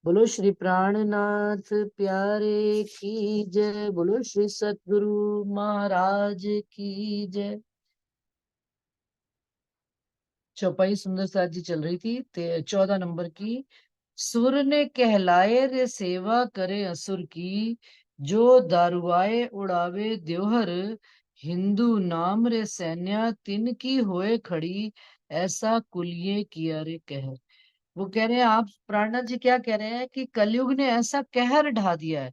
बोलो श्री प्राणनाथ प्यारे की जय। बोलो श्री सतगुरु महाराज की जय। चौपाई सुंदर साथ जी चल रही थी 14 नंबर की। सुर ने कहलाए रे सेवा करे असुर की, जो दारुआए उड़ावे द्योहर, हिंदू नाम रे सैन्या तिन की होए खड़ी, ऐसा कुलिये किया रे कहर। वो कह रहे हैं, आप प्राणनाथ जी क्या कह रहे हैं कि कलयुग ने ऐसा कहर ढा दिया है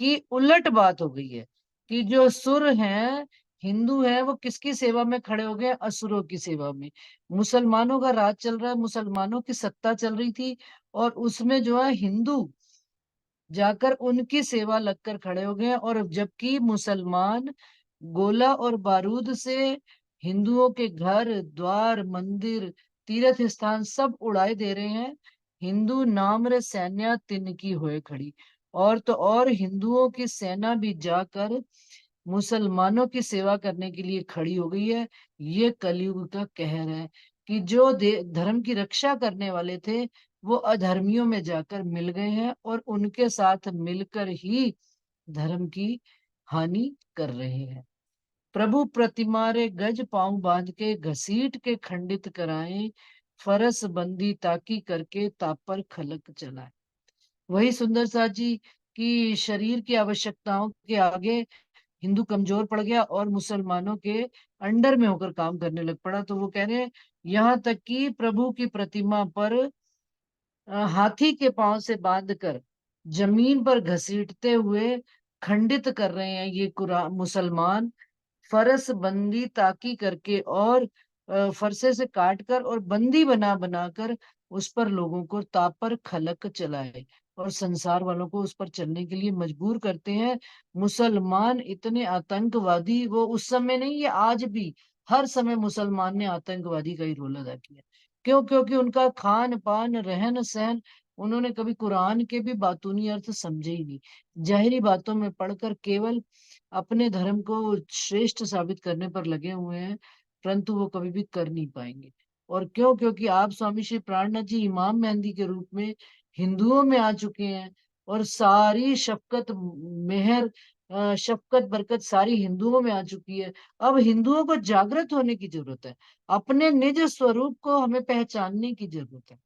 कि उलट बात हो गई है कि जो सुर हैं, हिंदू हैं, वो किसकी सेवा में खड़े हो गए? असुरों की सेवा में। मुसलमानों का राज चल रहा है, मुसलमानों की सत्ता चल रही थी, और उसमें जो है हिंदू जाकर उनकी सेवा लगकर खड़े हो गए। और जबकि मुसलमान गोला और बारूद से हिंदुओं के घर द्वार मंदिर तीर्थ स्थान सब उड़ाए दे रहे हैं, हिंदू नाम रे सैन्या तिनकी होए खड़ी। और तो और हिंदुओं की सेना भी जाकर मुसलमानों की सेवा करने के लिए खड़ी हो गई है। ये कलयुग का कहर है कि जो धर्म की रक्षा करने वाले थे, वो अधर्मियों में जाकर मिल गए हैं और उनके साथ मिलकर ही धर्म की हानि कर रहे हैं। प्रभु प्रतिमा रे गज पांव बांध के घसीट के खंडित कराए, फरस बंदी ताकी करके तापर खलक चलाए। वही सुंदर साथ जी की शरीर की आवश्यकताओं के आगे हिंदू कमजोर पड़ गया और मुसलमानों के अंडर में होकर काम करने लग पड़ा। तो वो कह रहे हैं, यहाँ तक कि प्रभु की प्रतिमा पर हाथी के पांव से बांधकर जमीन पर घसीटते हुए खंडित कर रहे हैं ये कुरान मुसलमान, फरस बंदी ताकी करके और फरसे से काट कर और बंदी बना बनाकर उस पर लोगों को तापर खलक चलाए और संसार वालों को उस पर चलने के लिए मजबूर करते हैं। मुसलमान इतने आतंकवादी, वो उस समय नहीं, ये आज भी हर समय मुसलमान ने आतंकवादी का ही रोल अदा किया। क्यों? क्योंकि उनका खान पान रहन सहन, उन्होंने कभी कुरान के भी बातूनी अर्थ समझे ही नहीं। जाहिरी बातों में पढ़कर केवल अपने धर्म को श्रेष्ठ साबित करने पर लगे हुए हैं, परंतु वो कभी भी कर नहीं पाएंगे। और क्यों? क्योंकि आप स्वामी श्री प्राणनाथ जी इमाम मेहंदी के रूप में हिंदुओं में आ चुके हैं और सारी शफकत मेहर शफकत बरकत सारी हिंदुओं में आ चुकी है। अब हिंदुओं को जागृत होने की जरूरत है, अपने निज स्वरूप को हमें पहचानने की जरूरत है।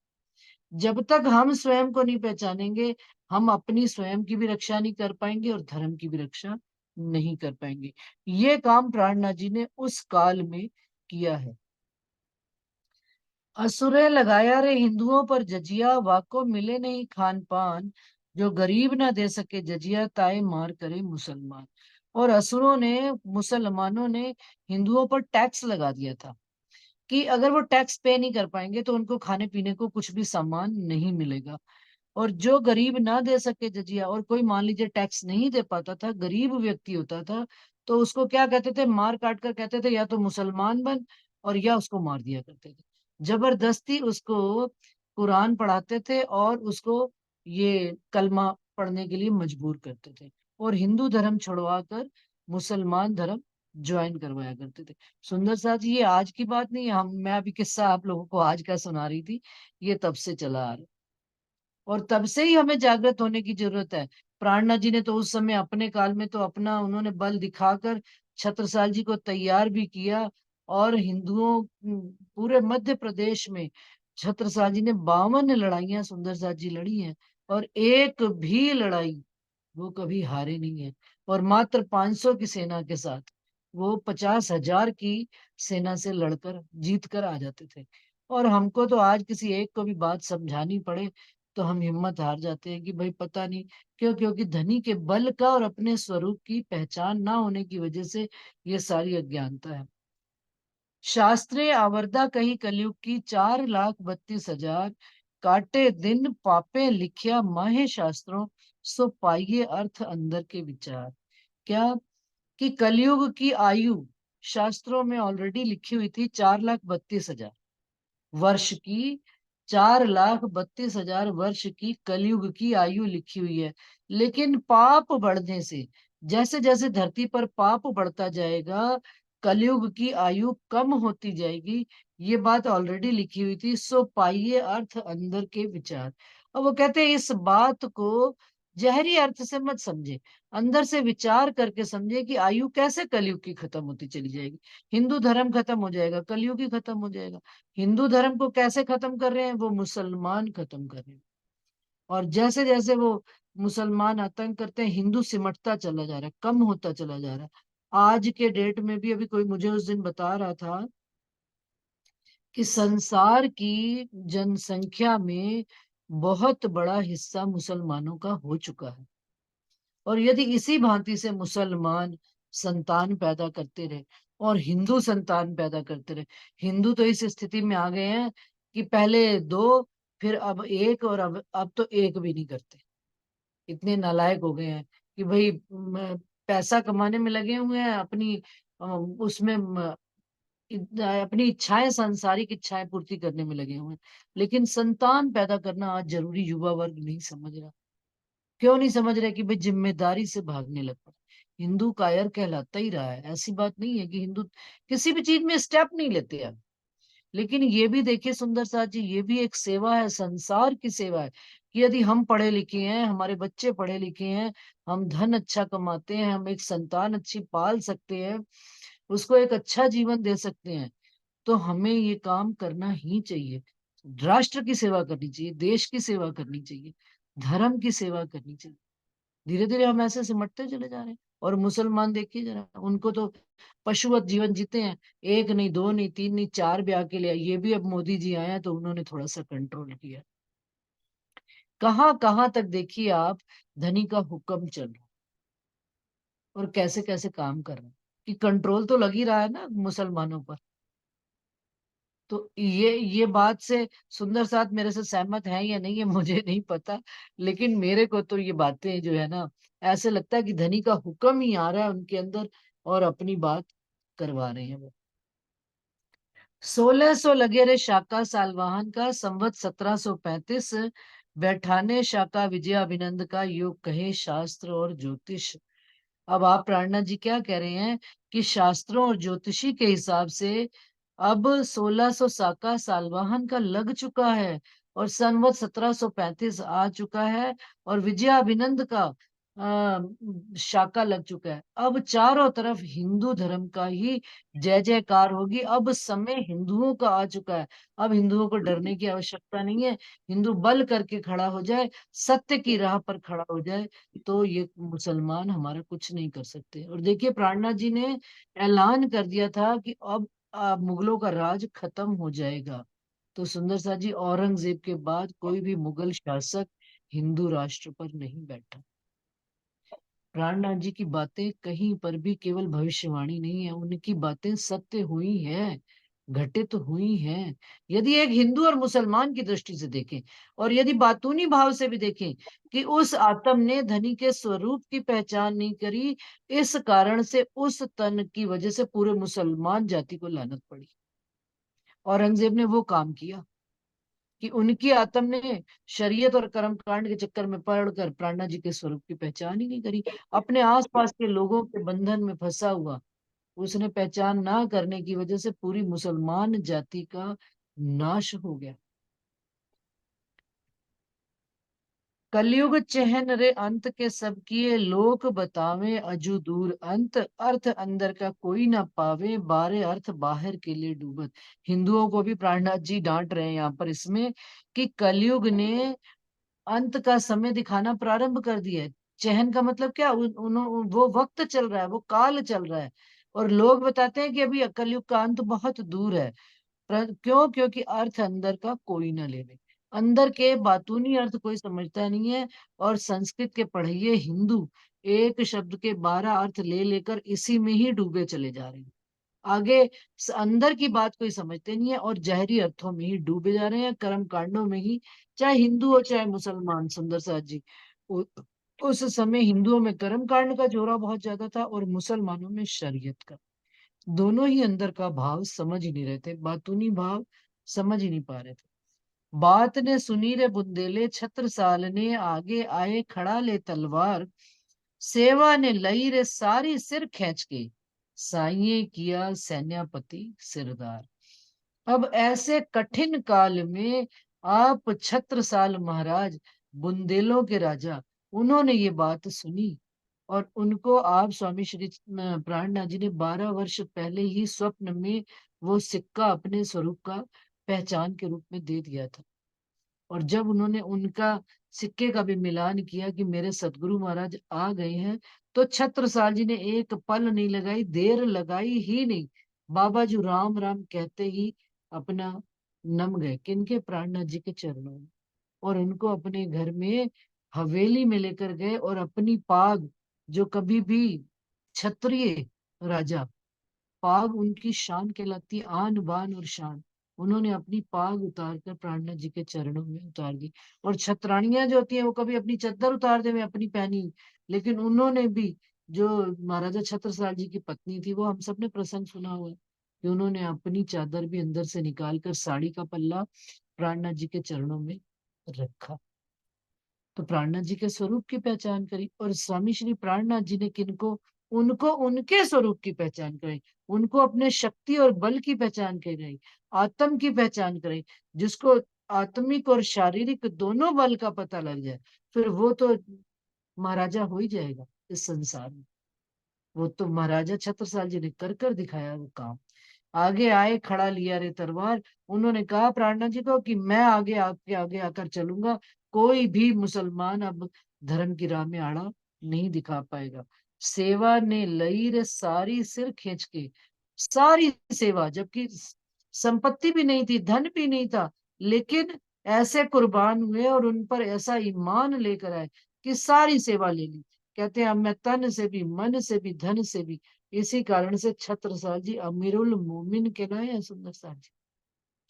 जब तक हम स्वयं को नहीं पहचानेंगे, हम अपनी स्वयं की भी रक्षा नहीं कर पाएंगे और धर्म की भी रक्षा नहीं कर पाएंगे। ये काम प्राणनाथ जी ने उस काल में किया है। असुरे लगाया रे हिंदुओं पर जजिया, वाको मिले नहीं खान पान, जो गरीब ना दे सके जजिया, ताए मार करे मुसलमान। और असुरों ने, मुसलमानों ने हिंदुओं पर टैक्स लगा दिया था कि अगर वो टैक्स पे नहीं कर पाएंगे तो उनको खाने पीने को कुछ भी सामान नहीं मिलेगा। और जो गरीब ना दे सके जजिया, और कोई मान लीजिए टैक्स नहीं दे पाता था, गरीब व्यक्ति होता था, तो उसको क्या कहते थे? मार काट कर कहते थे या तो मुसलमान बन, और या उसको मार दिया करते थे। जबरदस्ती उसको कुरान पढ़ाते थे और उसको ये कलमा पढ़ने के लिए मजबूर करते थे, और हिंदू धर्म छुड़वा कर मुसलमान धर्म ज्वाइन करवाया करते थे। सुंदर साथ जी, ये आज की बात नहीं है, हम मैं अभी किस्सा आप लोगों को आज का सुना रही थी, ये तब से चला आ रहा है और तब से ही हमें जागृत होने की जरूरत है। प्राणनाथ जी ने तो उस समय अपने काल में तो अपना उन्होंने बल दिखाकर छत्रसाल जी को तैयार भी किया, और हिंदुओं पूरे मध्य प्रदेश में छत्रसाल जी ने 52 लड़ाइयां सुंदर साथ जी लड़ी हैं, और एक भी लड़ाई वो कभी हारे नहीं है। और मात्र 500 की सेना के साथ वो 50,000 की सेना से लड़कर जीत कर आ जाते थे। और हमको तो आज किसी एक को भी बात समझानी पड़े तो हम हिम्मत हार जाते हैं कि भाई पता नहीं क्यों, क्योंकि धनी के बल का और अपने स्वरूप की पहचान ना होने की वजह से ये सारी अज्ञानता है। शास्त्रे आवर्दा कही कलयुग की, 4,32,000 काटे दिन पापे लिखिया माहे शास्त्रों, सो पाइये अर्थ अंदर के विचार। क्या? कि कलयुग की आयु शास्त्रों में ऑलरेडी लिखी हुई थी 4,32,000 वर्ष की। 4,32,000 वर्ष की कलयुग की आयु लिखी हुई है, लेकिन पाप बढ़ने से, जैसे जैसे धरती पर पाप बढ़ता जाएगा, कलयुग की आयु कम होती जाएगी। ये बात ऑलरेडी लिखी हुई थी, सो पाइए अर्थ अंदर के विचार। अब वो कहते हैं इस बात को जहरी अर्थ से मत समझे, अंदर से विचार करके समझे कि आयु कैसे कलयुग की खत्म होती चली जाएगी। हिंदू धर्म खत्म हो जाएगा, कलयुग ही खत्म हो जाएगा। हिंदू धर्म को कैसे खत्म कर रहे हैं? वो मुसलमान खत्म कर रहे हैं। और जैसे जैसे वो मुसलमान आतंक करते हैं, हिंदू सिमटता चला जा रहा है, कम होता चला जा रहा है। आज के डेट में भी, अभी कोई मुझे उस दिन बता रहा था कि संसार की जनसंख्या में बहुत बड़ा हिस्सा मुसलमानों का हो चुका है। और यदि इसी भांति से मुसलमान संतान पैदा करते रहे और हिंदू संतान पैदा करते रहे, हिंदू तो इस स्थिति में आ गए हैं कि पहले दो, फिर अब एक, और अब तो एक भी नहीं करते। इतने नालायक हो गए हैं कि भाई पैसा कमाने में लगे हुए हैं, अपनी उसमें अपनी इच्छाएं, सांसारिक इच्छाएं पूर्ति करने में लगे हुए हैं। लेकिन संतान पैदा करना आज जरूरी युवा वर्ग नहीं समझ रहा। क्यों नहीं समझ रहे? कि भाई जिम्मेदारी से भागने लग पड़ा। हिंदू कायर कहलाता ही रहा है। ऐसी बात नहीं है कि हिंदू किसी भी चीज में स्टेप नहीं लेते हैं। लेकिन ये भी देखिए सुंदर साथ जी, ये भी एक सेवा है, संसार की सेवा है। कि यदि हम पढ़े लिखे हैं, हमारे बच्चे पढ़े लिखे हैं, हम धन अच्छा कमाते हैं, हम एक संतान अच्छी पाल सकते हैं, उसको एक अच्छा जीवन दे सकते हैं, तो हमें ये काम करना ही चाहिए। राष्ट्र की सेवा करनी चाहिए, देश की सेवा करनी चाहिए, धर्म की सेवा करनी चाहिए। धीरे धीरे हम ऐसे सिमटते चले जा रहे हैं। और मुसलमान देखिए जरा, उनको तो पशुवत जीवन जीते हैं। एक नहीं, दो नहीं, तीन नहीं, चार ब्याह के लिए। ये भी अब मोदी जी आए हैं तो उन्होंने थोड़ा सा कंट्रोल किया। कहाँ कहाँ तक देखिए आप, धनी का हुक्म चल रहा है और कैसे कैसे काम कर रहे हैं। कि कंट्रोल तो लग ही रहा है ना मुसलमानों पर। तो ये बात से सुंदर साथ मेरे से सहमत है या नहीं है मुझे नहीं पता। लेकिन मेरे को तो ये बातें जो है ना, ऐसे लगता है कि धनी का हुक्म ही आ रहा है उनके अंदर और अपनी बात करवा रहे हैं वो। 1600 लगे रे शाका सालवाहन का, संवत 1735 बैठाने शाका विजयाभिनंद का, योग कहे शास्त्र और ज्योतिष। अब आप प्राणनाथ जी क्या कह रहे हैं? कि शास्त्रों और ज्योतिषी के हिसाब से अब 1600 साका सालवाहन का लग चुका है और संवत 1735 आ चुका है और विजयाभिनंद का शाका लग चुका है। अब चारों तरफ हिंदू धर्म का ही जय जयकार होगी। अब समय हिंदुओं का आ चुका है। अब हिंदुओं को डरने की आवश्यकता नहीं है। हिंदू बल करके खड़ा हो जाए, सत्य की राह पर खड़ा हो जाए, तो ये मुसलमान हमारा कुछ नहीं कर सकते। और देखिए प्राणनाथ जी ने ऐलान कर दिया था कि अब मुगलों का राज खत्म हो जाएगा। तो सुंदर सा जी, औरंगजेब के बाद कोई भी मुगल शासक हिंदू राष्ट्र पर नहीं बैठा। प्राणनाथ जी की बातें कहीं पर भी केवल भविष्यवाणी नहीं है, उनकी बातें सत्य हुई हैं, घटित हुई हैं। यदि एक हिंदू और मुसलमान की दृष्टि से देखें और यदि बातूनी भाव से भी देखें कि उस आत्म ने धनी के स्वरूप की पहचान नहीं करी, इस कारण से उस तन की वजह से पूरे मुसलमान जाति को लानत पड़ी। औरंगजेब ने वो काम किया कि उनकी आत्म ने शरीयत और कर्मकांड के चक्कर में पड़कर प्राणा जी के स्वरूप की पहचान ही नहीं करी। अपने आसपास के लोगों के बंधन में फंसा हुआ, उसने पहचान ना करने की वजह से पूरी मुसलमान जाति का नाश हो गया। कलयुग चहन रे अंत के सब किए, लोक बतावे अजू दूर अंत, अर्थ अंदर का कोई ना पावे, बारे अर्थ बाहर के लिए डूबत। हिंदुओं को भी प्राणनाथ जी डांट रहे हैं यहाँ पर इसमें कि कलयुग ने अंत का समय दिखाना प्रारंभ कर दिया है। चहन का मतलब क्या? वो वक्त चल रहा है, वो काल चल रहा है। और लोग बताते हैं कि अभी कलयुग का अंत बहुत दूर है। क्यों? क्योंकि अर्थ अंदर का कोई ना लेवे। अंदर के बातूनी अर्थ कोई समझता नहीं है। और संस्कृत के पढ़िए हिंदू एक शब्द के 12 अर्थ ले लेकर इसी में ही डूबे चले जा रहे हैं। आगे अंदर की बात कोई समझते नहीं है और जहरी अर्थों में ही डूबे जा रहे हैं, कर्म कांडों में ही। चाहे हिंदू हो चाहे मुसलमान, सुंदर साथ जी, उ, उस समय हिंदुओं में कर्म कांड का जोरा बहुत ज्यादा था और मुसलमानों में शरीयत का। दोनों ही अंदर का भाव समझ ही नहीं रहे थे, बातूनी भाव समझ ही नहीं पा रहे थे। बात ने सुनी रे बुंदेले, छत्रसाल ने आगे आए खड़ा ले तलवार, सेवा ने लई रे सारी सिर खींच के, साइये किया सैन्यापति सिरदार। अब ऐसे कठिन काल में आप छत्रसाल महाराज, बुंदेलों के राजा, उन्होंने ये बात सुनी और उनको आप स्वामी श्री प्राणनाथ जी ने 12 वर्ष पहले ही स्वप्न में वो सिक्का अपने स्वरूप का पहचान के रूप में दे दिया था। और जब उन्होंने उनका सिक्के का भी मिलान किया कि मेरे सतगुरु महाराज आ गए हैं, तो छत्रसाल जी ने एक पल नहीं लगाई, देर लगाई ही नहीं, बाबा जी राम राम कहते ही अपना नम गए किनके, प्राणनाथ जी के चरणों में। और उनको अपने घर में हवेली में लेकर गए और अपनी पाग, जो कभी भी क्षत्रिय राजा, पाग उनकी शान कहलाती, आन बान और शान, उन्होंने अपनी पाग उतार कर प्राणनाथ जी के चरणों में उतार दी। और छतरानियां जो होती हैं वो कभी अपनी चद्दर उतार दे में अपनी पहनी, लेकिन उन्होंने भी, जो महाराजा छत्रसाल जी की पत्नी थी, वो हम सब ने प्रसंग सुना हुआ है कि उन्होंने अपनी चादर भी अंदर से निकाल कर साड़ी का पल्ला प्राणनाथ जी के चरणों में रखा। तो प्राणनाथ जी के स्वरूप की पहचान करी। और स्वामी श्री प्राणनाथ जी ने किनको, उनको उनके स्वरूप की पहचान कराई, उनको अपने शक्ति और बल की पहचान कराई, आत्म की पहचान कराई। जिसको आत्मिक और शारीरिक दोनों बल का पता लग जाए, फिर वो तो महाराजा हो ही जाएगा इस संसार में। वो तो महाराजा छत्रसाल जी ने कर कर दिखाया वो काम। आगे आए, खड़ा लिया रे तलवार। उन्होंने कहा प्रार्थना जी को कि मैं आगे आपके आगे आकर चलूंगा, कोई भी मुसलमान अब धर्म की राह में आड़ा नहीं दिखा पाएगा। सेवा ने लई रे सारी सिर खींच के, सारी सेवा, जबकि संपत्ति भी नहीं थी, धन भी नहीं था, लेकिन ऐसे कुर्बान हुए और उन पर ऐसा ईमान लेकर आए कि सारी सेवा ले ली। कहते हैं अब मैं तन से भी, मन से भी, धन से भी। इसी कारण से छत्रसाल जी अमीरुल मोमिन कहलाए हैं, सुंदर साहब जी,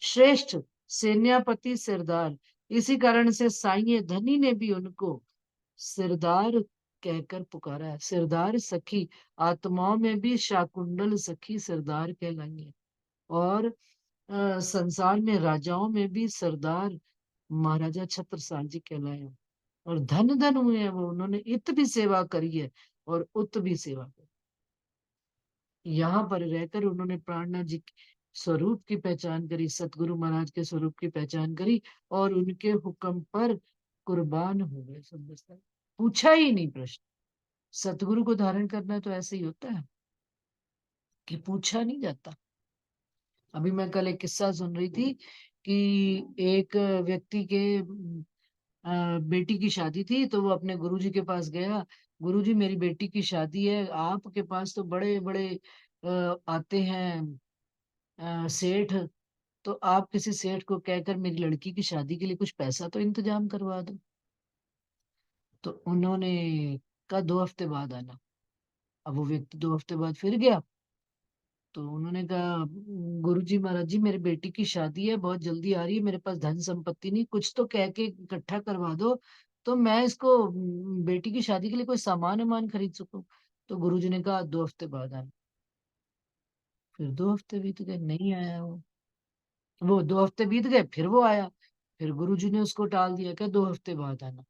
श्रेष्ठ सेनापति सिरदार। इसी कारण से साईं धनी ने भी उनको सिरदार कहकर पुकारा है। सिरदार सखी, आत्माओं में भी शाकुंडल सखी सिरदार कहलाई है। और संसार में राजाओं में भी सरदार महाराजा छत्रसाल जी कहलाए हैं। और धन धन हुए हैं वो, उन्होंने इत भी सेवा करी है और उत भी सेवा करी। यहाँ पर रहकर उन्होंने प्राणनाथ जी के स्वरूप की पहचान करी, सतगुरु महाराज के स्वरूप की पहचान करी और उनके हुक्म पर कुर्बान हो गए। समझता, पूछा ही नहीं प्रश्न। सतगुरु को धारण करना तो ऐसे ही होता है कि पूछा नहीं जाता। अभी मैं कल एक किस्सा सुन रही थी कि एक व्यक्ति के बेटी की शादी थी, तो वो अपने गुरुजी के पास गया। गुरुजी मेरी बेटी की शादी है, आपके पास तो बड़े बड़े आते हैं सेठ, तो आप किसी सेठ को कहकर मेरी लड़की की शादी के लिए कुछ पैसा तो इंतजाम करवा दो। तो उन्होंने कहा 2 हफ्ते बाद आना। अब वो व्यक्ति 2 हफ्ते बाद फिर गया। तो उन्होंने कहा गुरुजी महाराज जी, मेरी बेटी की शादी है, बहुत जल्दी आ रही है, मेरे पास धन संपत्ति नहीं, कुछ तो कह के इकट्ठा करवा दो तो मैं इसको बेटी की शादी के लिए कोई सामान वामान खरीद सकूं। तो गुरुजी ने कहा 2 हफ्ते बाद आना। फिर 2 हफ्ते बीत गए, नहीं आया वो 2 हफ्ते बीत गए, फिर वो आया। फिर गुरुजी ने उसको टाल दिया, क्या 2 हफ्ते बाद आना।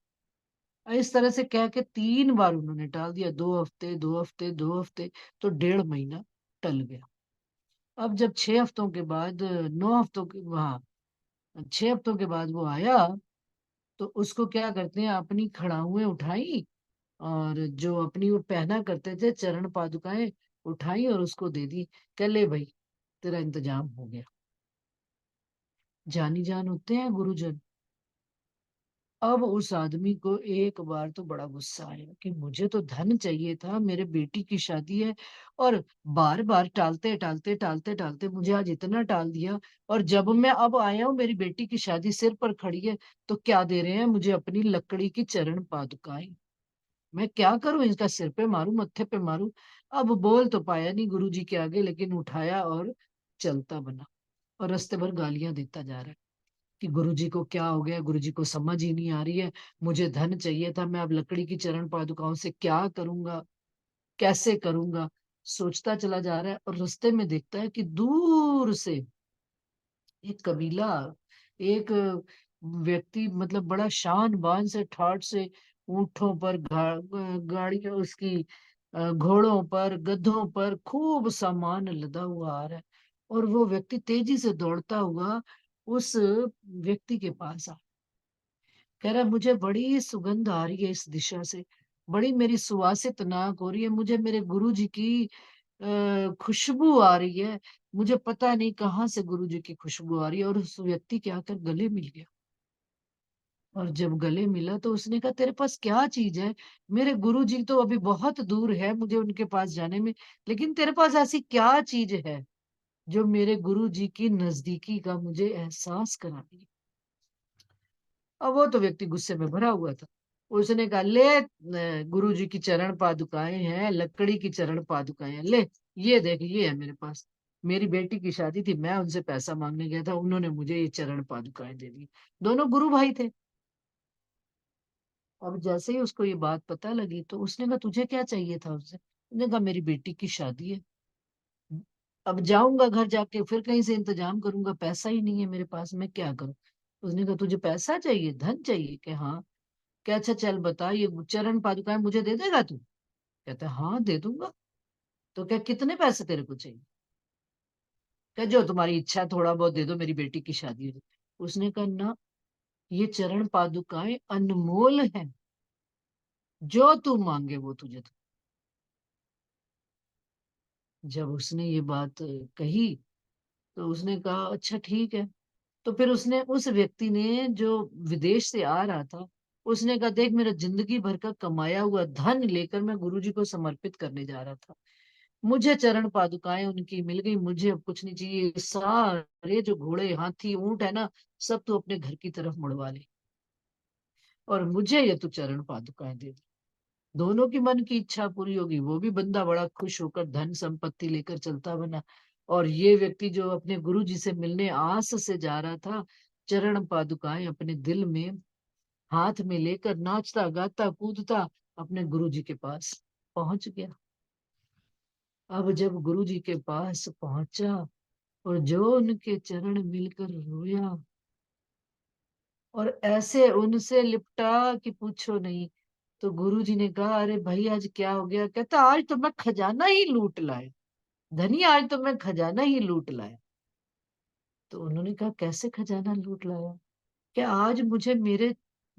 इस तरह से कह के 3 बार उन्होंने टाल दिया, 2 हफ्ते 2 हफ्ते 2 हफ्ते, तो 1.5 महीना टल गया। अब जब 6 हफ्तों के बाद, 9 हफ्तों के, हाँ, 6 हफ्तों के बाद वो आया, तो उसको क्या करते हैं, अपनी खड़ाउएं उठाई और जो अपनी वो पहना करते थे चरण पादुकाएं उठाई और उसको दे दी। कह ले भाई, तेरा इंतजाम हो गया। जानी जान होते हैं गुरुजन। अब उस आदमी को एक बार तो बड़ा गुस्सा आया कि मुझे तो धन चाहिए था, मेरे बेटी की शादी है, और बार बार टालते टालते टालते टालते मुझे आज इतना टाल दिया। और जब मैं अब आया हूँ, मेरी बेटी की शादी सिर पर खड़ी है, तो क्या दे रहे हैं मुझे, अपनी लकड़ी की चरण पादुकाएं। मैं क्या करूं, इसका सिर पे मारूं, मत्थे पे मारूं। अब बोल तो पाया नहीं गुरु जी के आगे, लेकिन उठाया और चलता बना। और रास्ते भर गालियां देता जा रहा है कि गुरुजी को क्या हो गया, गुरुजी को समझ ही नहीं आ रही है, मुझे धन चाहिए था, मैं अब लकड़ी की चरण पादुकाओं से क्या करूंगा, कैसे करूंगा। सोचता चला जा रहा है और रास्ते में देखता है कि दूर से एक कबीला, एक व्यक्ति, मतलब बड़ा शान बान से, ठाट से, ऊंटों पर, गाड़ियों उसकी, घोड़ों पर, गधों पर खूब सामान लदा हुआ आ रहा है। और वो व्यक्ति तेजी से दौड़ता हुआ उस व्यक्ति के पास आया। कह रहा है, मुझे बड़ी सुगंध आ रही है इस दिशा से, बड़ी मेरी सुवासित नाक हो रही है, मुझे मेरे गुरुजी की खुशबू आ रही है, मुझे पता नहीं कहाँ से गुरुजी की खुशबू आ रही है। और उस व्यक्ति के आकर गले मिल गया। और जब गले मिला तो उसने कहा, तेरे पास क्या चीज है? मेरे गुरुजी तो अभी बहुत दूर है मुझे उनके पास जाने में, लेकिन तेरे पास ऐसी क्या चीज है जो मेरे गुरुजी की नजदीकी का मुझे एहसास करा रही है? अब वो तो व्यक्ति गुस्से में भरा हुआ था। उसने कहा, ले गुरुजी की चरण पादुकाएं हैं, लकड़ी की चरण पादुकाएं हैं, ले ये देख, ये है मेरे पास। मेरी बेटी की शादी थी, मैं उनसे पैसा मांगने गया था, उन्होंने मुझे ये चरण पादुकाएं दे दी। दोनों गुरु भाई थे। अब जैसे ही उसको ये बात पता लगी तो उसने कहा, तुझे क्या चाहिए था उससे? उसने कहा, मेरी बेटी की शादी है, अब जाऊंगा घर जाके फिर कहीं से इंतजाम करूंगा, पैसा ही नहीं है मेरे पास, मैं क्या करूं? उसने कहा, तुझे पैसा चाहिए, धन चाहिए कि हाँ? क्या, अच्छा चल बता, ये चरण पादुकाएं मुझे दे देगा तू? कहता है, हाँ दे दूंगा। तो क्या, कितने पैसे तेरे को चाहिए? क्या, जो तुम्हारी इच्छा, थोड़ा बहुत दे दो, मेरी बेटी की शादी हो। उसने कहा, ना, ये चरण पादुकाएं अनमोल हैं, जो तू मांगे वो तुझे दूं। जब उसने ये बात कही तो उसने कहा, अच्छा ठीक है। तो फिर उसने, उस व्यक्ति ने जो विदेश से आ रहा था, उसने कहा, देख, मेरा जिंदगी भर का कमाया हुआ धन लेकर मैं गुरुजी को समर्पित करने जा रहा था, मुझे चरण पादुकाएं उनकी मिल गई, मुझे अब कुछ नहीं चाहिए, सारे जो घोड़े हाथी ऊंट है ना, सब तू अपने घर की तरफ मुड़वा ले, और मुझे ये तू चरण पादुकाएं दे दे। दोनों की मन की इच्छा पूरी होगी, वो भी बंदा बड़ा खुश होकर धन संपत्ति लेकर चलता बना, और ये व्यक्ति जो अपने गुरु जी से मिलने आस से जा रहा था, चरण पादुकाएं अपने दिल में हाथ में लेकर नाचता गाता कूदता अपने गुरु जी के पास पहुंच गया। अब जब गुरु जी के पास पहुंचा और जो उनके चरण मिलकर रोया और ऐसे उनसे लिपटा कि पूछो नहीं, तो गुरुजी ने कहा, अरे भाई आज क्या हो गया? कहता, आज तो मैं खजाना ही लूट लाया, धनी, आज तो मैं खजाना ही लूट लाया। तो उन्होंने कहा, कैसे खजाना लूट लाया? क्या, आज मुझे मेरे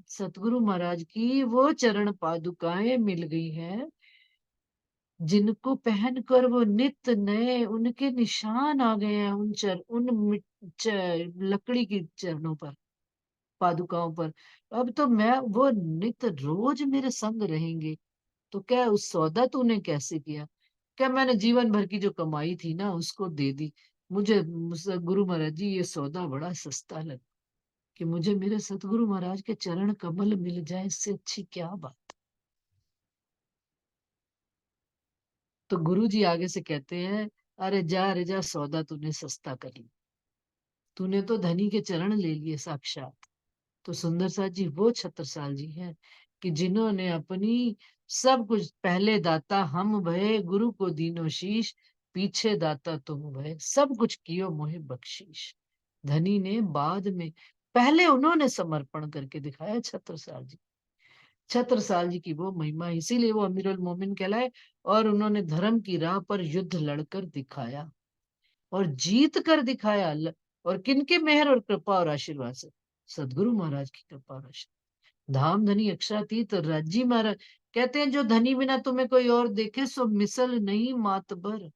सतगुरु महाराज की वो चरण पादुकाएं मिल गई हैं, जिनको पहनकर वो नित्य नए, उनके निशान आ गए हैं लकड़ी की चरणों पर, पादुकाओं पर। अब तो मैं, वो नित्य रोज मेरे संग रहेंगे। तो क्या उस सौदा तूने कैसे किया? क्या, मैंने जीवन भर की जो कमाई थी ना उसको दे दी। मुझे मुझसे गुरु महाराज जी, ये सौदा बड़ा सस्ता लगा कि मुझे मेरे सतगुरु महाराज के चरण कमल मिल जाए, इससे अच्छी क्या बात। तो गुरु जी आगे से कहते हैं, अरे जा रे जा, सौदा तूने सस्ता कर लिया, तूने तो धनी के चरण ले लिए साक्षात। तो सुंदर साथ जी वो छत्रसाल जी हैं कि जिन्होंने अपनी सब कुछ, पहले दाता हम भये, गुरु को दीनो शीश, पीछे दाता तुम भये, सब कुछ कियो मोहे बख्शीश। धनी ने बाद में, पहले उन्होंने समर्पण करके दिखाया छत्रसाल जी। छत्रसाल जी की वो महिमा, इसीलिए वो अमीरुल मोमिन कहलाए। और उन्होंने धर्म की राह पर युद्ध लड़कर दिखाया और जीत कर दिखाया, और किनके मेहर और कृपा और आशीर्वाद से? सदगुरु महाराज की कृपा और आशीर्वाद। धाम धनी अक्षरातीत राजी महाराज कहते हैं, जो धनी बिना तुम्हें कोई और देखे सो मिसल नहीं मातबर।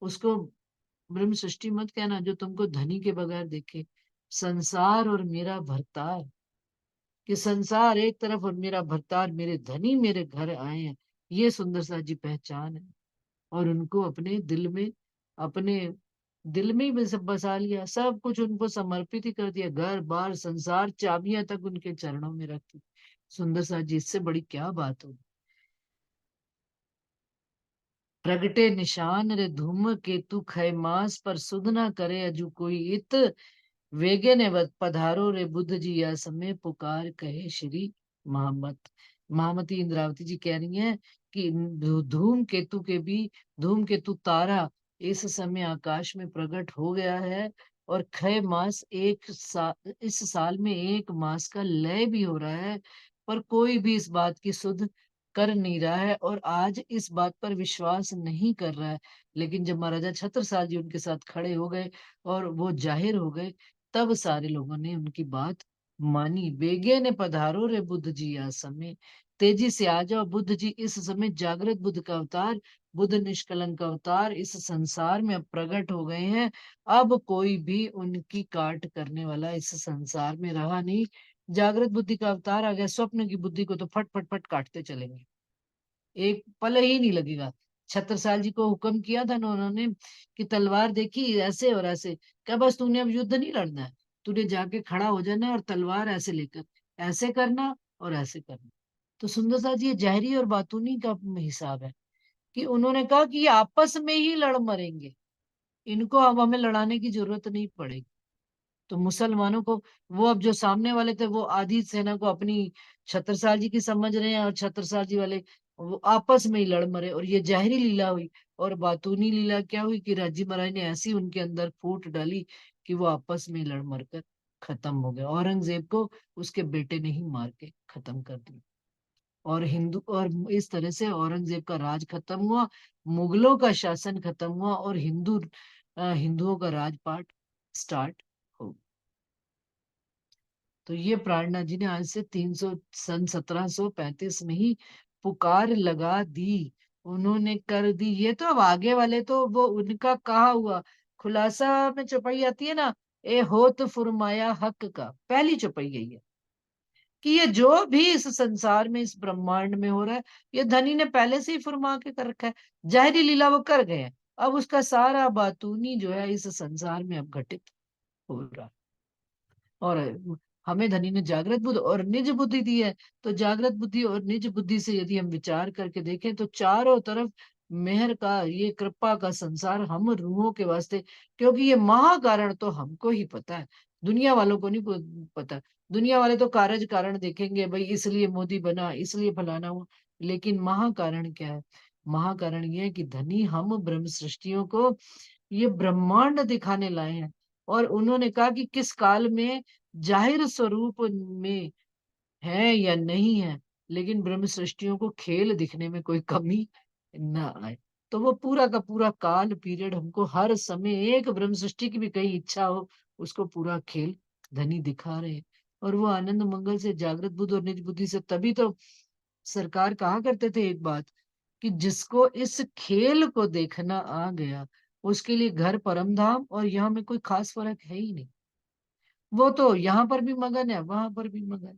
उसको ब्रह्म सृष्टि मत कहना जो तुमको धनी के बगैर देखे। संसार और मेरा भरतार, कि संसार एक तरफ और मेरा भरतार, मेरे धनी मेरे घर आए हैं, ये सुंदर सा जी पहचान है। और उनको अपने दिल में, अपने दिल में ही बसा लिया, सब कुछ उनको समर्पित ही कर दिया, घर बार संसार चाबियां तक उनके चरणों में रखी। सुंदर सा जी, इससे बड़ी क्या बात होगी? प्रगटे निशान रे धूम केतु खैमास, पर सुध ना करे अजू कोई इत, वेगे ने पधारो रे बुद्ध जी या समय, पुकार कहे श्री महामत। महामती इंद्रावती जी कह रही हैं कि धूम केतु के भी, धूम केतु तारा इस समय आकाश में प्रकट हो गया है, और खय मास, इस साल में एक मास का लय भी हो रहा है, पर कोई भी इस बात की सुध कर नहीं रहा है और आज इस बात पर विश्वास नहीं कर रहा है। लेकिन जब महाराजा छत्रसाल जी उनके साथ खड़े हो गए और वो जाहिर हो गए, तब सारे लोगों ने उनकी बात मानी। बेगे ने पधारो रे बुद्ध जी आ समय, तेजी से आ जाओ बुद्ध जी इस समय, जागृत बुद्ध का अवतार, बुद्ध निष्कलंक अवतार इस संसार में अब प्रकट हो गए हैं। अब कोई भी उनकी काट करने वाला इस संसार में रहा नहीं। जागृत बुद्धि का अवतार आ गया, स्वप्न की बुद्धि को तो फट फट फट काटते चलेंगे, एक पल ही नहीं लगेगा। छत्रसाल जी को हुक्म किया था ना उन्होंने कि तलवार देखी ऐसे और ऐसे, क्या बस तूने अब युद्ध नहीं लड़ना है, तूने जाके खड़ा हो जाना है और तलवार ऐसे लेकर ऐसे करना और ऐसे करना। तो सुंदर सा जी ये जहरी और बातूनी का हिसाब है कि उन्होंने कहा कि ये आपस में ही लड़ मरेंगे, इनको अब हमें लड़ाने की जरूरत नहीं पड़ेगी। तो मुसलमानों को, वो अब जो सामने वाले थे वो आधी सेना को अपनी छत्रसाल जी की समझ रहे हैं और छत्रसाल जी वाले वो आपस में ही लड़ मरे और ये जहरी लीला हुई। और बातूनी लीला क्या हुई कि राजी महाराज ने ऐसी उनके अंदर फूट डाली कि वो आपस में ही लड़ मर कर खत्म हो गया। औरंगजेब को उसके बेटे ने ही मार के खत्म कर दिया और हिंदू, और इस तरह से औरंगजेब का राज खत्म हुआ, मुगलों का शासन खत्म हुआ और हिंदुओं का राजपाट स्टार्ट हो। तो ये प्रार्थना जी ने आज से 300 सन 1735 में ही पुकार लगा दी, उन्होंने कर दी। ये तो अब आगे वाले तो वो उनका कहा हुआ, खुलासा में चौपाई आती है ना, ए होत फुरमाया हक का, पहली चौपाई यही है कि ये जो भी इस संसार में इस ब्रह्मांड में हो रहा है, ये धनी ने पहले से ही फुर्मा के कर रखा है, जाहिरी लीला वो कर गए हैं। अब उसका सारा बातूनी जो है इस संसार में अब घटित हो रहा है। और हमें धनी ने जागृत बुद्धि और निज बुद्धि दी है। तो जागृत बुद्धि और निज बुद्धि से यदि हम विचार करके देखें तो चारों तरफ मेहर का, ये कृपा का संसार हम रूहों के वास्ते, क्योंकि ये महाकारण तो हमको ही पता है, दुनिया वालों को नहीं पता। दुनिया वाले तो कारज कारण देखेंगे, भाई इसलिए मोदी बना, इसलिए फलाना हुआ, लेकिन महाकारण क्या है? महाकारण ये है कि धनी हम ब्रह्म सृष्टियों को ये ब्रह्मांड दिखाने लाए हैं। और उन्होंने कहा कि किस काल में जाहिर स्वरूप में है या नहीं है, लेकिन ब्रह्म सृष्टियों को खेल दिखने में कोई कमी ना आए। तो वो पूरा का पूरा काल पीरियड हमको हर समय एक ब्रह्म सृष्टि की भी कहीं इच्छा हो, उसको पूरा खेल धनी दिखा रहे हैं। और वो आनंद मंगल से, जागृत बुद्ध और निज बुद्धि से, तभी तो सरकार कहा करते थे एक बात कि जिसको इस खेल को देखना आ गया, उसके लिए घर परम धाम और यहाँ में कोई खास फर्क है ही नहीं। वो तो यहाँ पर भी मगन है, वहां पर भी मगन है,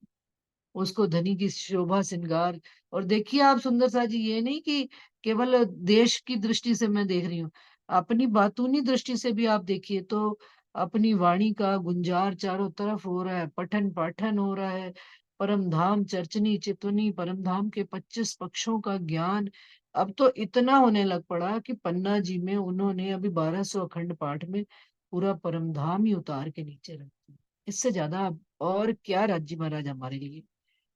उसको धनी की शोभा श्रृंगार। और देखिए आप सुंदर सा जी, ये नहीं कि केवल देश की दृष्टि से मैं देख रही हूँ, अपनी बातूनी दृष्टि से भी आप देखिए तो अपनी वाणी का गुंजार चारों तरफ हो रहा है, पठन पाठन हो रहा है, परम धाम चर्चनी चितवनी परम धाम के 25 पक्षों का ज्ञान। अब तो इतना होने लग पड़ा कि पन्ना जी में उन्होंने अभी 1200 अखंड पाठ में पूरा परम धाम ही उतार के नीचे रख दिया। इससे ज्यादा और क्या राज्य महाराज हमारे लिए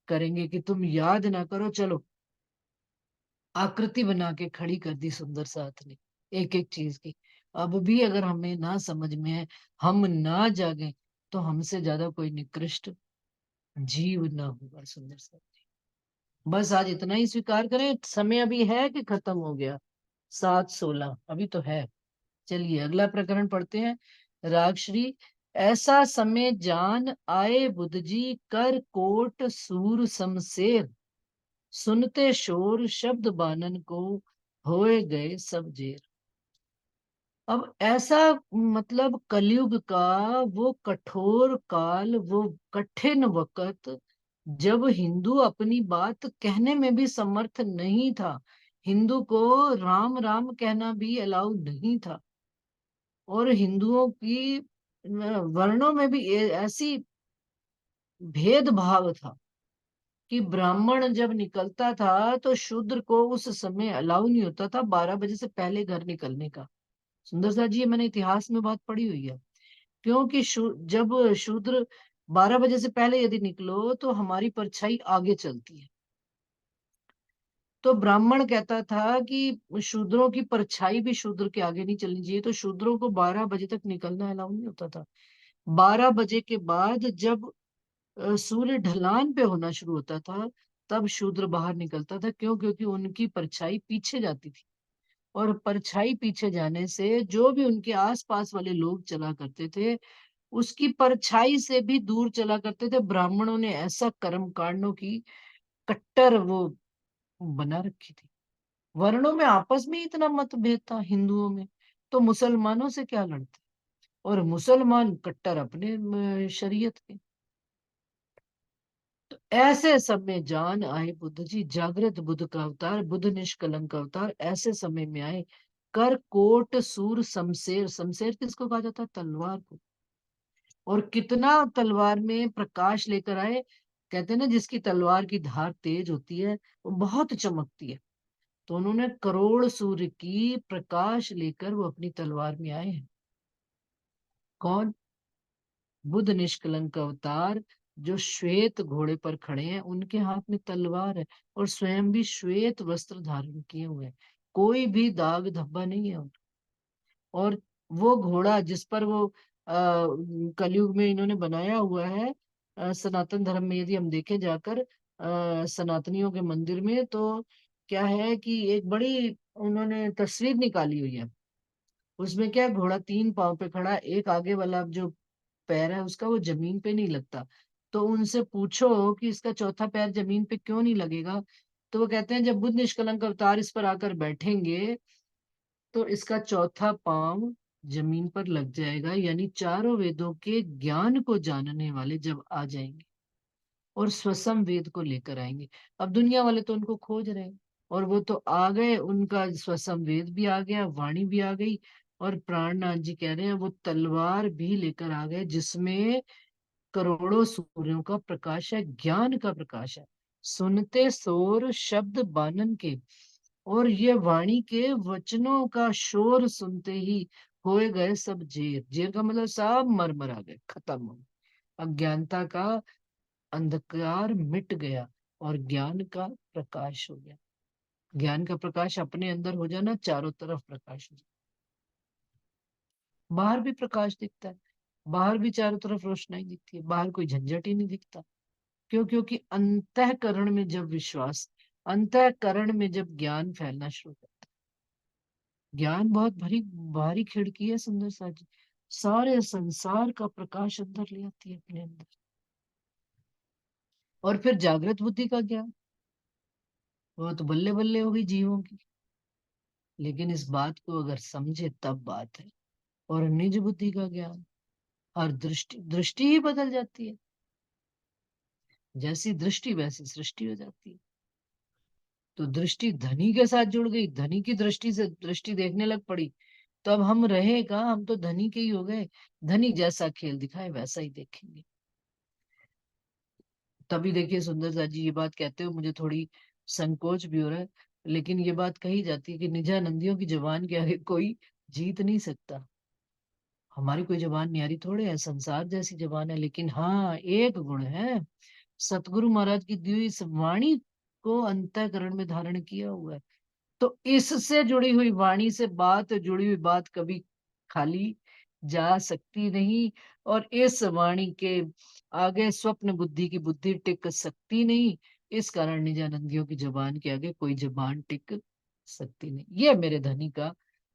करेंगे कि तुम याद ना करो, चलो आकृति बना के खड़ी कर दी सुंदर साथ ने एक एक चीज की। अब भी अगर हमें ना समझ में है, हम ना जागे, तो हमसे ज्यादा कोई निकृष्ट जीव ना होगा सुंदर साथ जी। बस आज इतना ही स्वीकार करें, समय अभी है कि खत्म हो गया? 7:16 अभी तो है। चलिए अगला प्रकरण पढ़ते हैं। रागश्री, ऐसा समय जान आए बुद्ध जी, कर कोट सूर समशेर, सुनते शोर शब्द बानन को, होए गए सब जेर। अब ऐसा, मतलब कलयुग का वो कठोर काल, वो कठिन वक्त, जब हिंदू अपनी बात कहने में भी समर्थ नहीं था, हिंदू को राम राम कहना भी अलाउ नहीं था, और हिंदुओं की वर्णों में भी ऐसी भेदभाव था कि ब्राह्मण जब निकलता था तो शूद्र को उस समय अलाउ नहीं होता था 12 बजे से पहले घर निकलने का। सुंदर सा जी, ये मैंने इतिहास में बात पढ़ी हुई है। क्योंकि जब शूद्र 12 बजे से पहले यदि निकलो तो हमारी परछाई आगे चलती है। तो ब्राह्मण कहता था कि शूद्रों की परछाई भी शूद्र के आगे नहीं चलनी चाहिए, तो शूद्रों को 12 बजे तक निकलना अलाउ नहीं होता था। 12 बजे के बाद जब सूर्य ढलान पे होना शुरू होता था, तब शूद्र बाहर निकलता था। क्यों? क्योंकि उनकी परछाई पीछे जाती थी, और परछाई पीछे जाने से जो भी उनके आसपास वाले लोग चला करते थे, उसकी परछाई से भी दूर चला करते थे। ब्राह्मणों ने ऐसा कर्म कांडों की कट्टर वो बना रखी थी। वर्णों में आपस में इतना मतभेद था हिंदुओं में, तो मुसलमानों से क्या लड़ते? और मुसलमान कट्टर अपने शरीयत के। तो ऐसे समय जान आए बुद्ध जी, जागृत बुद्ध का अवतार, बुद्ध निष्कलंक का अवतार ऐसे समय में आए। कर कोट सूर शमशेर, शमशेर किसको कहा जाता है? तलवार को। और कितना तलवार में प्रकाश लेकर आए। कहते हैं ना, जिसकी तलवार की धार तेज होती है वो बहुत चमकती है। तो उन्होंने करोड़ सूर्य की प्रकाश लेकर वो अपनी तलवार में आए हैं। कौन? बुद्ध निष्कलंक अवतार, जो श्वेत घोड़े पर खड़े हैं, उनके हाथ में तलवार है, और स्वयं भी श्वेत वस्त्र धारण किए हुए हैं। कोई भी दाग धब्बा नहीं है उनका। और वो घोड़ा जिस पर वो कलयुग में इन्होंने बनाया हुआ है, सनातन धर्म में यदि हम देखें जाकर सनातनियों के मंदिर में, तो क्या है कि एक बड़ी उन्होंने तस्वीर निकाली हुई है। उसमें क्या है, घोड़ा 3 पांव पे खड़ा है, एक आगे वाला जो पैर है उसका वो जमीन पे नहीं लगता। तो उनसे पूछो कि इसका चौथा पैर जमीन पे क्यों नहीं लगेगा? तो वो कहते हैं, जब बुद्ध निष्कलंक अवतार इस पर आकर बैठेंगे तो इसका चौथा पांव जमीन पर लग जाएगा, यानी चारों वेदों के ज्ञान को जानने वाले जब आ जाएंगे और स्वसम वेद को लेकर आएंगे। अब दुनिया वाले तो उनको खोज रहे हैं, और वो तो आ गए, उनका स्वसम वेद भी आ गया, वाणी भी आ गई। और प्राणनाथ जी कह रहे हैं वो तलवार भी लेकर आ गए, जिसमें करोड़ों सूर्यों का प्रकाश है, ज्ञान का प्रकाश है। सुनते सोर शब्द बानन के, और ये वाणी के वचनों का शोर सुनते ही होए गए सब जेर। जेर का मतलब सब मर मर आ गए, खत्म हो गए। अज्ञानता का अंधकार मिट गया और ज्ञान का प्रकाश हो गया। ज्ञान का प्रकाश अपने अंदर हो जाना, चारों तरफ प्रकाश हो जाए। बाहर भी प्रकाश दिखता है, बाहर भी चारों तरफ रोशनाई दिखती है, बाहर कोई झंझट ही नहीं दिखता। क्यों? क्योंकि अंतःकरण में जब विश्वास, अंतःकरण में जब ज्ञान फैलना शुरू करता है। ज्ञान बहुत भरी भारी खिड़की है सुंदर सा जी, सारे संसार का प्रकाश अंदर ले आती है अपने अंदर। और फिर जागृत बुद्धि का ज्ञान, वो तो बल्ले बल्ले हो गई जीवों की। लेकिन इस बात को अगर समझे तब बात है। और निज बुद्धि का ज्ञान, हर दृष्टि, दृष्टि ही बदल जाती है। जैसी दृष्टि वैसी सृष्टि हो जाती है। तो दृष्टि धनी के साथ जुड़ गई, धनी की दृष्टि से दृष्टि देखने लग पड़ी, तो अब हम रहे कहाँ, हम तो धनी के ही हो गए। धनी जैसा खेल दिखाए वैसा ही देखेंगे। तभी देखिए सुंदर सा जी, ये बात कहते हो मुझे थोड़ी संकोच भी हो रहा है, लेकिन ये बात कही जाती है कि निजानंदियों की जुबान के आगे कोई जीत नहीं सकता। हमारी कोई जुबान न्यारी थोड़े है, संसार जैसी जुबान है, लेकिन हाँ एक गुण है, सतगुरु महाराज की दी हुई इस वाणी को अंतःकरण में धारण किया हुआ है। तो इससे जुड़ी हुई वाणी से बात, जुड़ी हुई बात कभी खाली जा सकती नहीं। और इस वाणी के आगे स्वप्न बुद्धि की बुद्धि टिक सकती नहीं। इस कारण निजानंदियों की जुबान के आगे कोई जुबान टिक सकती नहीं। ये मेरे धनी का,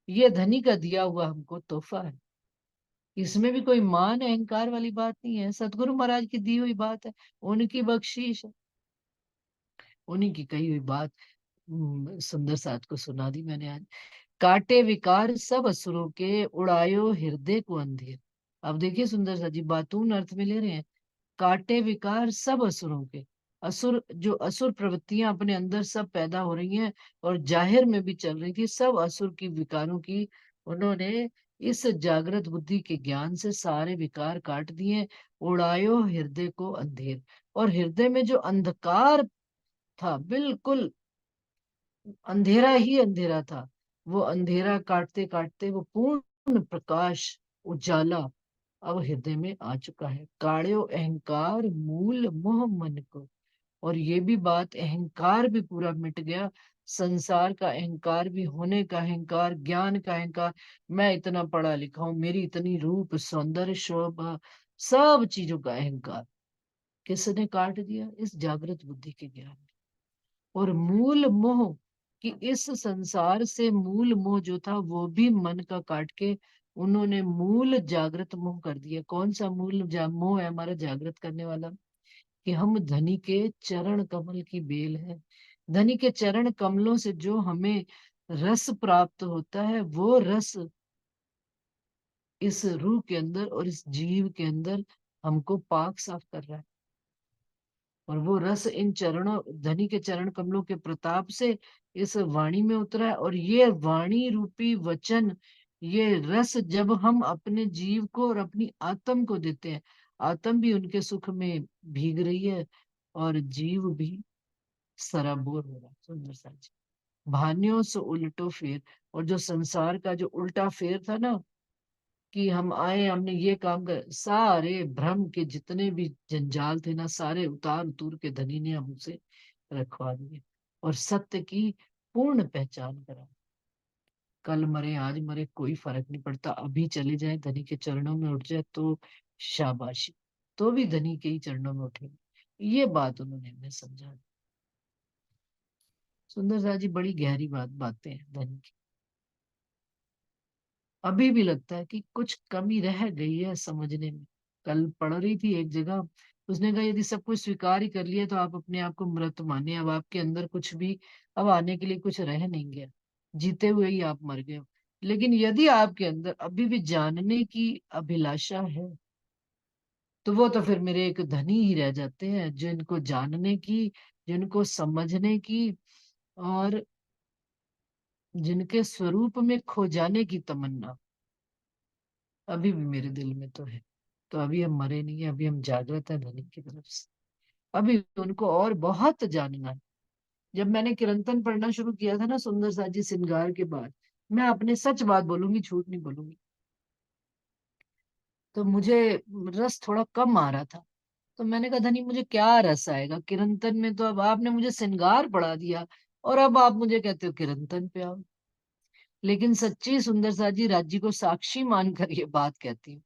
ये धनी का दिया हुआ हमको तोहफा है। इसमें भी कोई मान अहंकार वाली बात नहीं है, सतगुरु महाराज की दी हुई बात है, उनकी बख्शीश है, उन्हीं की कही हुई बात। सुंदर साथ को सुना दी मैंने आज। काटे विकार सब असुरों के, उड़ायो हृदय को अंधेर। अब देखिए सुंदर सा जी, बातून अर्थ में ले रहे हैं। काटे विकार सब असुरों के, असुर जो असुर प्रवृत्तियां अपने अंदर सब पैदा हो रही हैं और जाहिर में भी चल रही थी, सब असुर की विकारों की उन्होंने इस जागृत बुद्धि के ज्ञान से सारे विकार काट दिए। उड़ायो हृदय को अंधेर, और हृदय में जो अंधकार था, बिल्कुल अंधेरा ही अंधेरा था, वो अंधेरा काटते काटते वो पूर्ण प्रकाश, उजाला अब हृदय में आ चुका है। काढ़ो अहंकार मूल मोह मन को, और ये भी बात, अहंकार भी पूरा मिट गया। संसार का अहंकार भी, होने का अहंकार, ज्ञान का अहंकार, मैं इतना पढ़ा लिखा हूं, मेरी इतनी रूप सौंदर्य शोभा, सब चीजों का अहंकार किसने काट दिया? इस जागृत बुद्धि के ज्ञान ने। और मूल मोह कि इस संसार से मूल मोह जो था वो भी मन का काट के उन्होंने मूल जागृत मोह कर दिया। कौन सा मूल मोह है हमारा जागृत करने वाला? कि हम धनी के चरण कमल की बेल है। धनी के चरण कमलों से जो हमें रस प्राप्त होता है, वो रस इस रूह के अंदर और इस जीव के अंदर हमको पाक साफ कर रहा है। और वो रस इन चरणों, धनी के चरण कमलों के प्रताप से इस वाणी में उतरा है। और ये वाणी रूपी वचन, ये रस जब हम अपने जीव को और अपनी आत्म को देते हैं, आत्म भी उनके सुख में भीग रही है और जीव भी सराबोर हो रहा है। सुंदर सा जी, भानियों से उल्टो फेर। और जो संसार का जो उल्टा फेर था ना, कि हम आए, हमने ये काम कर, सारे भ्रम के जितने भी जंजाल थे ना, सारे उतार उतूर के धनी ने हमसे रखवा दिए और सत्य की पूर्ण पहचान करा। कल मरे आज मरे कोई फर्क नहीं पड़ता, अभी चले जाए धनी के चरणों में उठ जाए तो शाबाशी, तो भी धनी के ही चरणों में उठेंगे। ये बात उन्होंने हमें समझा। सुंदर सा जी, बड़ी गहरी बातें हैं धनी की। अभी भी लगता है कि कुछ कमी रह गई है समझने में। कल पढ़ रही थी एक जगह, उसने कहा यदि सब कुछ स्वीकार ही कर लिया तो आप अपने आप को मृत माने, अब आपके अंदर कुछ भी अब आने के लिए कुछ रह नहीं गया, जीते हुए ही आप मर गए हो। लेकिन यदि आपके अंदर अभी भी जानने की अभिलाषा है, तो वो तो फिर मेरे एक धनी ही रह जाते हैं, जिनको जानने की, जिनको समझने की, और जिनके स्वरूप में खो जाने की तमन्ना अभी भी मेरे दिल में तो है। तो अभी हम मरे नहीं है, अभी हम जागृत है धनी की तरफ से। अभी उनको और बहुत जानना है। जब मैंने किरंतन पढ़ना शुरू किया था ना सुंदर सा जी श्रृंगार के बाद, मैं अपने सच बात बोलूंगी, झूठ नहीं बोलूंगी, तो मुझे रस थोड़ा कम आ रहा था। तो मैंने कहा धनी मुझे क्या रस आएगा किरंतन में, तो अब आपने मुझे श्रृंगार पढ़ा दिया और अब आप मुझे कहते हो किरंतन पे आओ। लेकिन सच्ची सुंदर सा जी राज्य को साक्षी मानकर ये बात कहती हूँ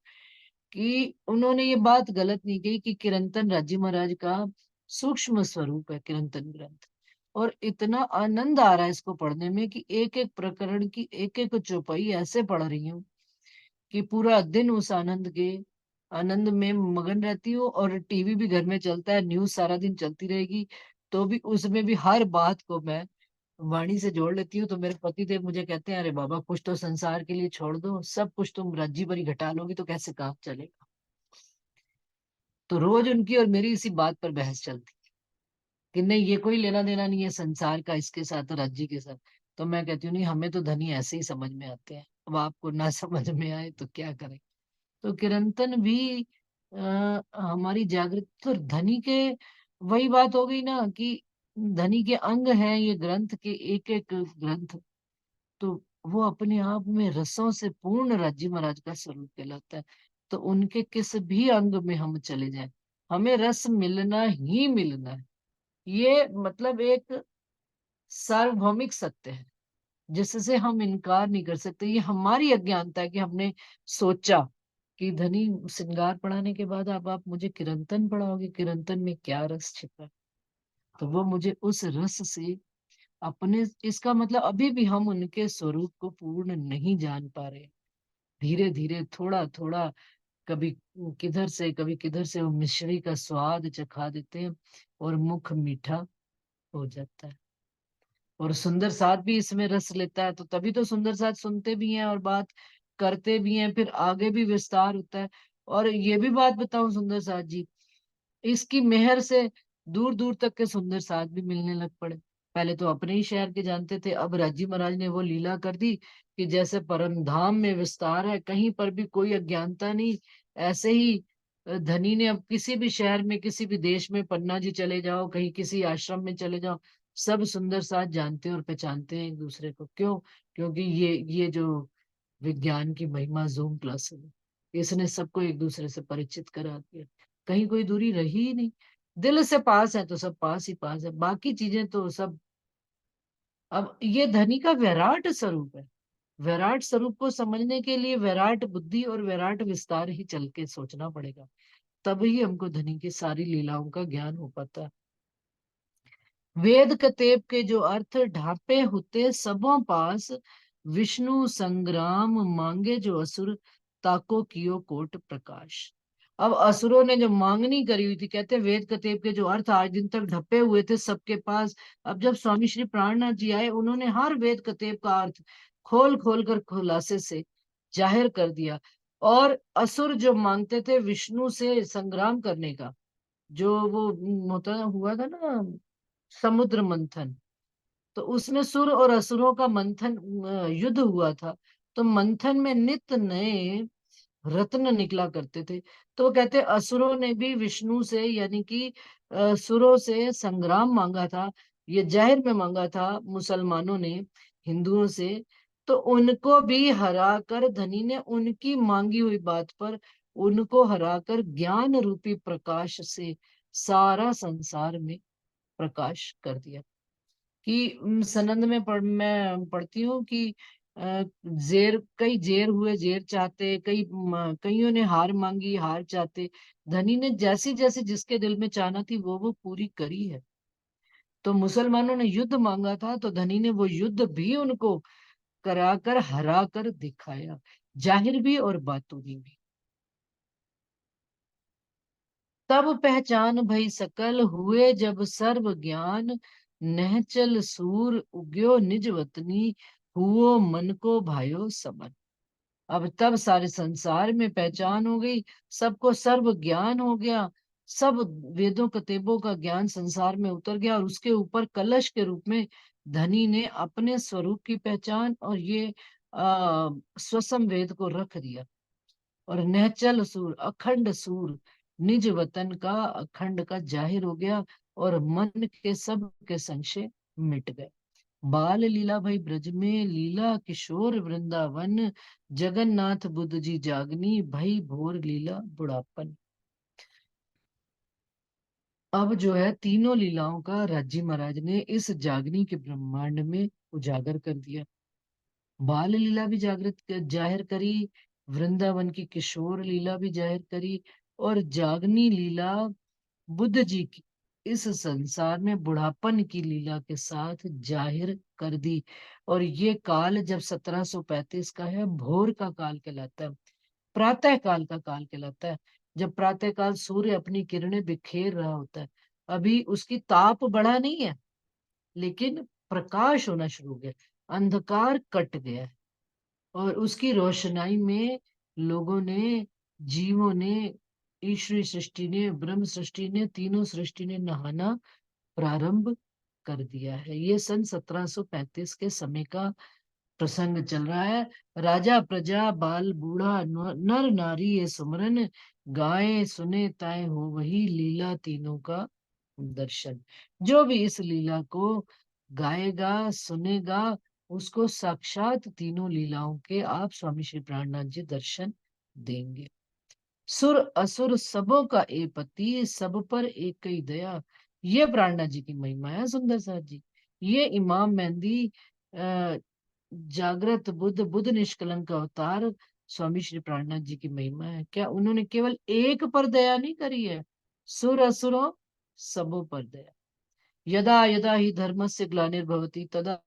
कि उन्होंने ये बात गलत नहीं कही कि किरंतन राज्य महाराज का सूक्ष्म स्वरूप है किरंतन ग्रंथ। और इतना आनंद आ रहा है इसको पढ़ने में कि एक एक प्रकरण की एक एक चौपाई ऐसे पढ़ रही हूँ कि पूरा दिन उस आनंद में मगन रहती हूँ। और टीवी भी घर में चलता है, न्यूज सारा दिन चलती रहेगी, तो भी उसमें भी हर बात को मैं वाणी से जोड़ लेती हूँ। तो मेरे पति देव मुझे कहते हैं अरे बाबा कुछ तो संसार के लिए छोड़ दो, सब कुछ तुम राज्य भरी घटा लोगी तो कैसे काम चलेगा। तो रोज उनकी और मेरी इसी बात पर बहस चलती कि नहीं ये कोई लेना देना नहीं है संसार का इसके साथ, राज्य के साथ। तो मैं कहती हूँ नहीं, हमें तो धनी ऐसे ही समझ में आते हैं, अब आपको ना समझ में आए तो क्या करें। तो किरंतन भी हमारी जागृत, तो धनी के वही बात हो गई ना कि धनी के अंग हैं ये ग्रंथ के एक एक ग्रंथ। तो वो अपने आप में रसों से पूर्ण राज्य महाराज का स्वरूप कहलाता है। तो उनके किस भी अंग में हम चले जाएं, हमें रस मिलना ही मिलना है। ये मतलब एक सार्वभौमिक सत्य है जिससे हम इनकार नहीं कर सकते। ये हमारी अज्ञानता है कि हमने सोचा कि धनी श्रृंगार पढ़ाने के बाद अब आप मुझे किरंतन पढ़ाओगे, किरंतन में क्या रस छिपा है। तो वो मुझे उस रस से अपने, इसका मतलब अभी भी हम उनके स्वरूप को पूर्ण नहीं जान पा रहे। धीरे धीरे थोड़ा थोड़ा, कभी किधर से कभी किधर से वो मिश्री का स्वाद चखा देते हैं और मुख मीठा हो जाता है। और सुंदर साथ भी इसमें रस लेता है, तो तभी तो सुंदर साथ सुनते भी हैं और बात करते भी हैं, फिर आगे भी विस्तार होता है। और ये भी बात बताऊं सुंदर साथ जी, इसकी मेहर से दूर दूर तक के सुंदर साथ भी मिलने लग पड़े। पहले तो अपने ही शहर के जानते थे, अब राजी महाराज ने वो लीला कर दी कि जैसे परम धाम में विस्तार है, कहीं पर भी कोई अज्ञानता नहीं। ऐसे ही धनी ने अब किसी भी शहर में, किसी भी देश में, पन्ना जी चले जाओ, कहीं किसी आश्रम में चले जाओ, सब सुंदर साथ जानते और पहचानते हैं एक दूसरे को। क्यों? क्योंकि ये जो विज्ञान की महिमा जूम क्लास है, इसने सबको एक दूसरे से परिचित करा दिया। कहीं कोई दूरी रही ही नहीं, दिल से पास है तो सब पास ही पास है, बाकी चीजें तो सब। अब ये धनी का विराट स्वरूप है। विराट स्वरूप को समझने के लिए विराट बुद्धि और विराट विस्तार ही चल के सोचना पड़ेगा, तभी हमको धनी की सारी लीलाओं का ज्ञान हो पाता है। वेद कतेब के जो अर्थ ढापे होते सबों पास, विष्णु संग्राम मांगे जो असुर, ताको कियो कोट प्रकाश। अब असुरों ने जो मांगनी करी हुई थी, कहते वेद कतेब के जो अर्थ आज दिन तक ढपे हुए थे सबके पास, अब जब स्वामी श्री प्राणनाथ जी आए, उन्होंने हर वेद कतेब का अर्थ खोल खोल कर खुलासे से जाहिर कर दिया। और असुर जो मांगते थे विष्णु से संग्राम करने का, जो वो होता हुआ था ना, समुद्र मंथन, तो उसमें सुर और असुरों का मंथन, युद्ध हुआ था। तो मंथन में नित नए रत्न निकला करते थे। तो वो कहते असुरों ने भी विष्णु से, यानी कि सुरों से संग्राम मांगा था, ये जाहिर में मांगा था मुसलमानों ने हिंदुओं से। तो उनको भी हराकर धनी ने उनकी मांगी हुई बात पर उनको हराकर ज्ञान रूपी प्रकाश से सारा संसार में प्रकाश कर दिया। कि सनंद में मैं पढ़ती हूँ कि जेर, कई जेर हुए जेर चाहते, कईयों ने हार मांगी हार चाहते, धनी ने जैसी जैसी जिसके दिल में चाहना थी वो पूरी करी है। तो मुसलमानों ने युद्ध मांगा था, तो धनी ने वो युद्ध भी उनको कराकर हरा कर दिखाया, जाहिर भी और बातूनी भी। तब पहचान भई सकल हुए जब सर्व ज्ञान, नहचल सूर उग्यो निज वतनी, हुओ मन को भायो समन। अब तब सारे संसार में पहचान हो गई, सबको सर्व ज्ञान हो गया, सब वेदों कतेबों का ज्ञान संसार में उतर गया, और उसके ऊपर कलश के रूप में धनी ने अपने स्वरूप की पहचान और ये स्वसम वेद को रख दिया। और नहचल सूर, अखंड सूर, निज वतन का अखंड का जाहिर हो गया, और मन के सब के संशय मिट गए। बाल लीला भाई ब्रज में लीला, किशोर वृंदावन, जगन्नाथ बुद्ध जी जागनी, भई भोर लीला बुढ़ापन। अब जो है तीनों लीलाओं का राजी महाराज ने इस जागनी के ब्रह्मांड में उजागर कर दिया। बाल लीला भी जाहिर करी, वृंदावन की किशोर लीला भी जाहिर करी, और जागनी लीला बुद्ध जी की इस संसार में बुढ़ापन की लीला के साथ जाहिर कर दी। और ये काल जब 1735 का है, भोर का काल कहलाता है, प्रातः काल का काल कहलाता है। जब प्रातः काल सूर्य अपनी किरणें बिखेर रहा होता है, अभी उसकी ताप बढ़ा नहीं है, लेकिन प्रकाश होना शुरू हो गया, अंधकार कट गया है। और उसकी रोशनाई में लोगों ने, जीवों ने, ईश्वरी सृष्टि ने, ब्रह्म सृष्टि ने, तीनों सृष्टि ने नहाना प्रारंभ कर दिया है। ये सन 1735 के समय का प्रसंग चल रहा है। राजा प्रजा बाल बूढ़ा नर नारी ये सुमरन, गाए सुने ताए हो वही लीला तीनों का दर्शन। जो भी इस लीला को गाएगा सुनेगा, उसको साक्षात तीनों लीलाओं के आप स्वामी श्री प्राणनाथ जी दर्शन देंगे। सुर असुर सबों का ए पति, सब पर एक ही दया। ये प्राणनाथ जी की महिमा है सुंदर साथ जी। ये इमाम मेहंदी अ, जागृत बुद्ध, बुद्ध निष्कलंक अवतार स्वामी श्री प्राणनाथ जी की महिमा है। क्या उन्होंने केवल एक पर दया नहीं करी है, सुर असुरों सबों पर दया। यदा यदा ही धर्मस्य ग्लानिर्भवति तदा